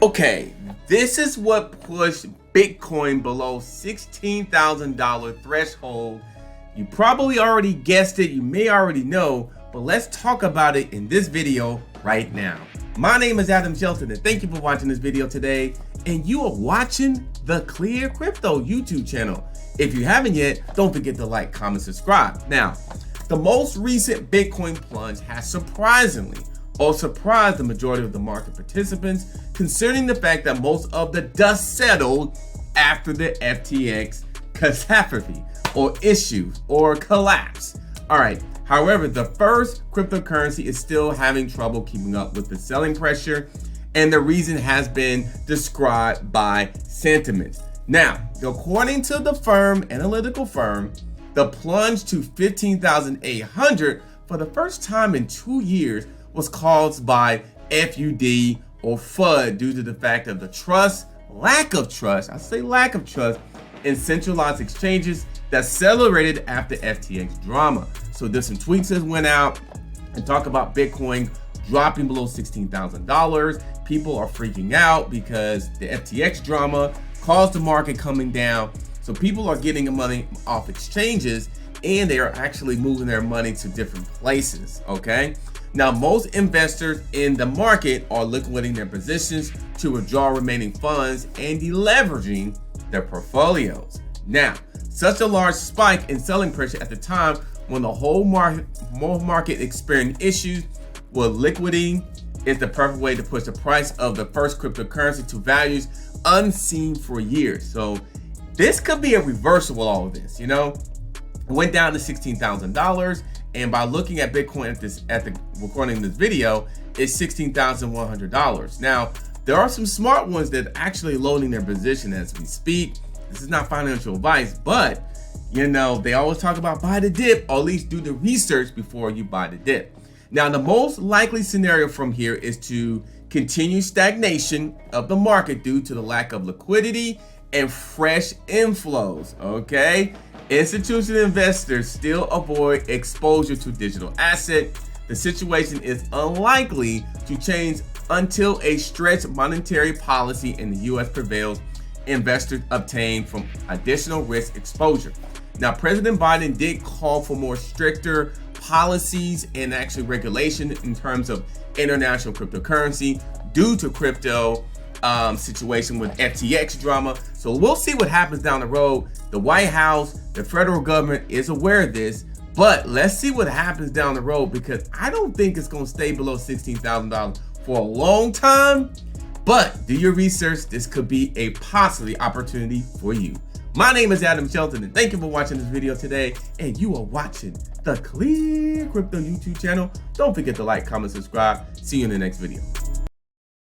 Okay, this is what pushed Bitcoin below $16,000 threshold. You probably already guessed it, you may already know, but let's talk about it in this video right now. My name is Adam Shelton and thank you for watching this video today. And you are watching the ClearCryptos YouTube channel. If you haven't yet, don't forget to like, comment, subscribe. Now, the most recent Bitcoin plunge has surprised the majority of the market participants concerning the fact that most of the dust settled after the FTX catastrophe or issues or collapse. All right. However, the first cryptocurrency is still having trouble keeping up with the selling pressure, and the reason has been described by sentiment. Now, according to the analytical firm, the plunge to 15,800 for the first time in 2 years was caused by FUD or FUD due to the fact of the lack of trust in centralized exchanges that accelerated after FTX drama. So there's some tweets that went out and talk about Bitcoin dropping below $16,000. People are freaking out because the FTX drama caused the market coming down. So people are getting money off exchanges and they are actually moving their money to different places, okay? Now, most investors in the market are liquidating their positions to withdraw remaining funds and deleveraging their portfolios. Now, such a large spike in selling pressure at the time when the whole market experienced issues with liquidating is the perfect way to push the price of the first cryptocurrency to values unseen for years. So this could be a reversal with all of this, you know? It went down to $16,000, and by looking at Bitcoin at the recording this video, it's $16,100. Now, there are some smart ones that are actually loading their position as we speak. This is not financial advice, but you know, they always talk about buy the dip, or at least do the research before you buy the dip. Now, the most likely scenario from here is to continue stagnation of the market due to the lack of liquidity and fresh inflows, okay? Institutional investors still avoid exposure to digital asset. The situation is unlikely to change until a stretched monetary policy in the US prevails. Investors obtain from additional risk exposure. Now, President Biden did call for more stricter policies and actually regulation in terms of international cryptocurrency due to crypto situation with FTX drama. So we'll see what happens down the road. The White House, the federal government is aware of this, but let's see what happens down the road, because I don't think it's going to stay below $16,000 for a long time. But do your research. This could be a possibly opportunity for you. My name is Adam Shelton and thank you for watching this video today. And you are watching the ClearCryptos YouTube channel. Don't forget to like, comment, subscribe. See you in the next video.